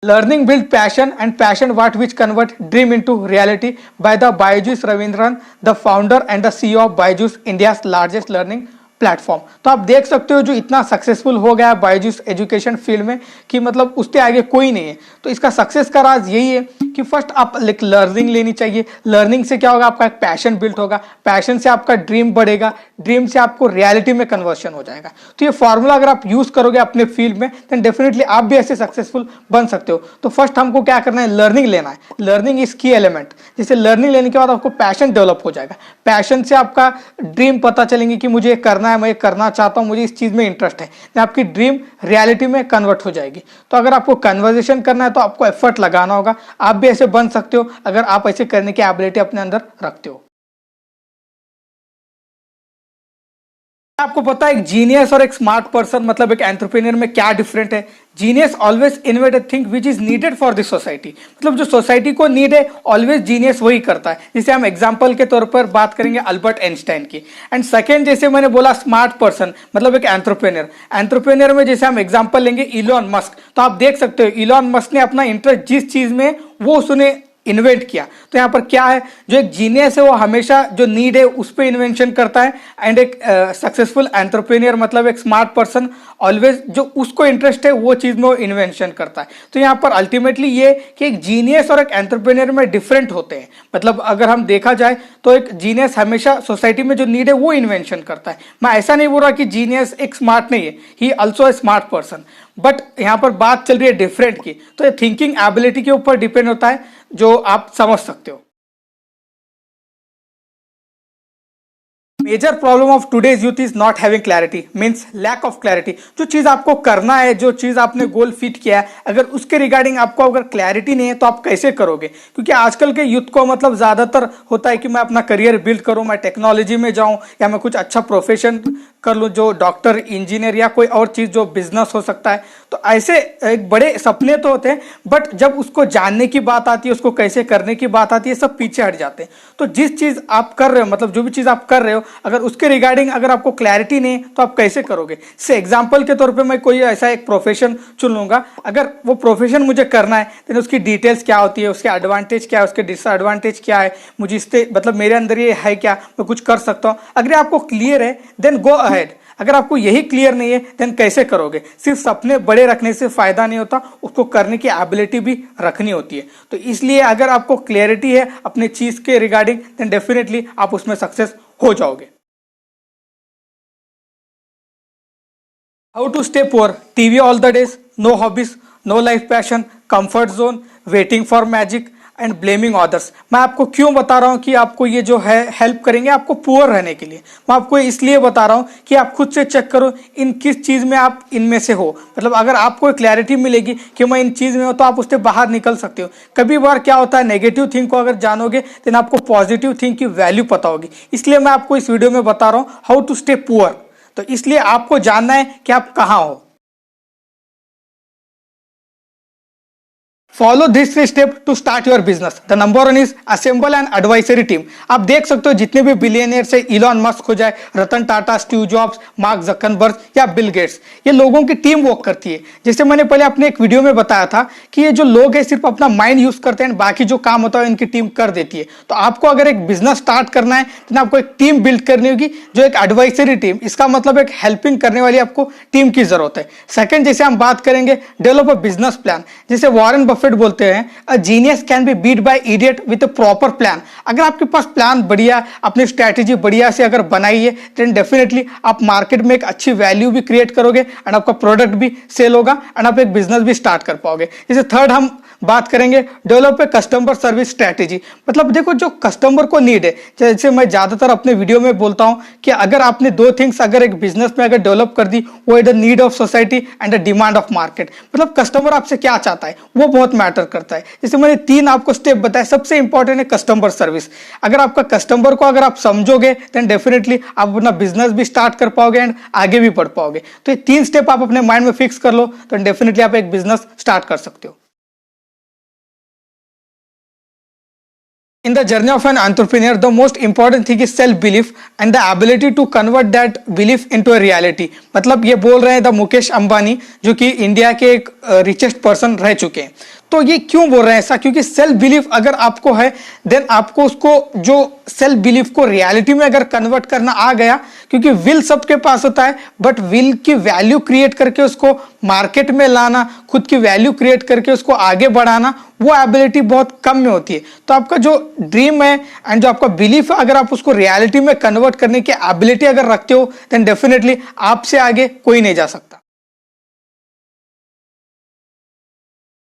Learning build passion and passion what which convert dream into reality by the Byju's Ravindran, the founder and the CEO of Byju's, India's largest learning platform. तो आप देख सकते हो जो इतना successful हो गया है बायजूस एजुकेशन फील्ड में कि मतलब उसके आगे कोई नहीं है। तो इसका सक्सेस का राज यही है कि फर्स्ट आप लर्निंग लेनी चाहिए। लर्निंग से क्या होगा, आपका एक पैशन बिल्ड होगा, पैशन से आपका ड्रीम बढ़ेगा, ड्रीम से आपको रियलिटी में कन्वर्शन हो जाएगा। तो ये फॉर्मूला अगर आप यूज करोगे अपने फील्ड में देन डेफिनेटली आप भी ऐसे सक्सेसफुल बन सकते हो। तो फर्स्ट हमको क्या करना है, लर्निंग लेना है। लर्निंग इज की एलिमेंट। जैसे लर्निंग लेने के बाद आपको पैशन डेवलप हो जाएगा, पैशन से आपका ड्रीम पता चलेंगे कि मुझे करना है, मैं करना चाहता हूं, मुझे इस चीज में इंटरेस्ट है, आपकी ड्रीम रियलिटी में कन्वर्ट हो जाएगी। तो अगर आपको कन्वर्सेशन करना है तो आपको एफर्ट लगाना होगा। आप भी ऐसे बन सकते हो अगर आप ऐसे करने की एबिलिटी अपने अंदर रखते हो। आपको पता है एक जीनियस और एक स्मार्ट पर्सन मतलब एक एंटरप्रेन्योर में क्या डिफरेंट है। Genius always innovate a thing which is needed for this society, मतलब जो सोसाइटी को नीड है ऑलवेज जीनियस वही करता है। जैसे हम एग्जांपल के तौर पर बात करेंगे अल्बर्ट आइंस्टाइन की। एंड सेकंड जैसे मैंने बोला स्मार्ट पर्सन मतलब एक एंटरप्रेन्योर। एंटरप्रेन्योर में जैसे हम एग्जांपल लेंगे इलॉन मस्क। तो आप देख सकते हो इलॉन मस्क ने अपना इंटरेस्ट जिस चीज में वो उसने इन्वेंट किया। तो यहाँ पर क्या है, जो एक जीनियस है वो हमेशा जो नीड है उस पर इन्वेंशन करता है। एंड एक सक्सेसफुल एंटरप्रेन्योर मतलब एक स्मार्ट पर्सन ऑलवेज जो उसको इंटरेस्ट है वो चीज में वो इन्वेंशन करता है। तो यहाँ पर अल्टीमेटली ये कि एक जीनियस और एक एंटरप्रेन्योर में डिफरेंट होते हैं। मतलब अगर हम देखा जाए तो एक जीनियस हमेशा सोसाइटी में जो नीड है वो इन्वेंशन करता है। मैं ऐसा नहीं बोल रहा कि जीनियस एक स्मार्ट नहीं है, he also a smart person, but यहाँ पर बात चल रही है डिफरेंट की। तो ये थिंकिंग एबिलिटी के ऊपर डिपेंड होता है, जो आप समझ सकते हो। Major problem of today's youth is not having clarity, means lack of clarity. जो चीज आपको करना है, जो चीज आपने गोल फिट किया है, अगर उसके रिगार्डिंग आपको अगर क्लैरिटी नहीं है तो आप कैसे करोगे। क्योंकि आजकल के यूथ को मतलब ज्यादातर होता है कि मैं अपना करियर बिल्ड करूं, मैं टेक्नोलॉजी में जाऊं या मैं कुछ अच्छा प्रोफेशन कर लूं, जो डॉक्टर इंजीनियर या कोई और चीज जो बिजनेस हो सकता है। तो ऐसे एक बड़े सपने तो होते हैं, बट जब उसको जानने की बात आती है, उसको कैसे करने की बात आती है, सब पीछे हट जाते हैं। तो जिस चीज आप कर रहे हो, मतलब जो भी चीज आप कर रहे हो, अगर उसके रिगार्डिंग अगर आपको क्लैरिटी नहीं तो आप कैसे करोगे। से एग्जांपल के तौर पे मैं कोई ऐसा एक प्रोफेशन चुन लूंगा, अगर वो प्रोफेशन मुझे करना है तो उसकी डिटेल्स क्या होती है, उसके एडवांटेज क्या है, उसके डिसएडवांटेज क्या है, मुझे इससे मतलब मेरे अंदर ये है क्या, मैं कुछ कर सकता हूँ। अगर आपको क्लियर है देन गो अहेड। अगर आपको यही क्लियर नहीं है देन कैसे करोगे। सिर्फ सपने बड़े रखने से फायदा नहीं होता, उसको करने की एबिलिटी भी रखनी होती है। तो इसलिए अगर आपको क्लियरिटी है अपने चीज के रिगार्डिंग देन डेफिनेटली आप उसमें सक्सेस हो जाओगे। How to stay poor? TV all the days, no hobbies, no life passion, comfort zone, waiting for magic and blaming others. मैं आपको क्यों बता रहा हूं कि आपको ये जो है हेल्प करेंगे आपको पुअर रहने के लिए। मैं आपको इसलिए बता रहा हूं कि आप खुद से चेक करो इन किस चीज में आप इनमें से हो। मतलब अगर आपको क्लैरिटी मिलेगी कि मैं इन चीज में हूं तो आप उससे बाहर निकल सकते हो। कभी बार क्या होता है, नेगेटिव थिंक को अगर जानोगे तो आपको पॉजिटिव थिंक की वैल्यू पता होगी। इसलिए मैं आपको इस वीडियो में बता रहा हूं हाउ टू स्टे पुअर। तो इसलिए आपको जानना है कि आप कहां हो। Follow this three step to start your business. The number one is assemble and advisory team. आप देख सकते हो जितने भी बिलियनियर से इलॉन मस्क हो जाए, Ratan Tata, Steve Jobs, Mark Zuckerberg या बिल गेट्स, ये लोगों की टीम वर्क करती है। जैसे मैंने पहले अपने एक वीडियो में बताया था कि ये जो लोग हैं सिर्फ अपना माइंड यूज करते हैं, बाकी जो काम होता है इनकी टीम कर देती है। तो आपको अगर एक बिजनेस स्टार्ट करना है तो आपको एक टीम बिल्ड करनी होगी, जो एक एडवाइजरी टीम। इसका मतलब एक हेल्पिंग करने वाली आपको टीम की जरूरत है। सेकंड जैसे हम बात करेंगे डेवलप अ बिजनेस प्लान। जैसे वॉरेन बफेट बोलते हैं a genius can be beat by idiot with a proper plan. अगर आपके पास प्लान बढ़िया, अपनी स्ट्रैटेजी बढ़िया से अगर बनाई है देन डेफिनेटली आप मार्केट में एक अच्छी वैल्यू भी क्रिएट करोगे एंड आपका प्रोडक्ट भी सेल होगा एंड आप एक बिजनेस भी स्टार्ट कर पाओगे। जैसे थर्ड हम बात करेंगे develop a customer service strategy. मतलब देखो जो कस्टमर को नीड है, जैसे मैं ज्यादातर अपने वीडियो में बोलता हूं कि अगर आपने दो थिंग्स अगर एक बिजनेस में अगर डेवलप कर दी, वो है the need of society and the demand of market. मतलब कस्टमर आपसे क्या चाहता है वो बहुत मैटर करता है। जैसे मैंने तीन आपको स्टेप बताए, सबसे इंपॉर्टेंट है कस्टमर सर्विस। अगर आपका कस्टमर को अगर आप समझोगे देन डेफिनेटली आप अपना बिजनेस भी स्टार्ट कर पाओगे एंड आगे भी बढ़ पाओगे। तो ये तीन स्टेप आप अपने माइंड में फिक्स कर लो तो डेफिनेटली आप एक बिजनेस स्टार्ट कर सकते हो। In the journey of an entrepreneur, the most important thing is self belief and the ability to convert that belief into a reality. मतलब ये बोल रहे हैं द मुकेश अंबानी, जो कि इंडिया के एक रिचेस्ट पर्सन रह चुके हैं। तो ये क्यों बोल रहे हैं ऐसा? क्योंकि सेल्फ बिलीफ अगर आपको है, देन आपको उसको जो सेल्फ बिलीफ को रियलिटी में अगर कन्वर्ट करना आ गया, क्योंकि विल सबके पास होता है, बट विल की वैल्यू क्रिएट करके उसको मार्केट में लाना, खुद की वैल्यू क्रिएट करके उसको आगे बढ़ाना, वो एबिलिटी बहुत कम में होती है। तो आपका जो ड्रीम है एंड जो आपका बिलीफ है, अगर आप उसको रियलिटी में कन्वर्ट करने की एबिलिटी अगर रखते हो, देन डेफिनेटली आपसे आगे कोई नहीं जा सकता।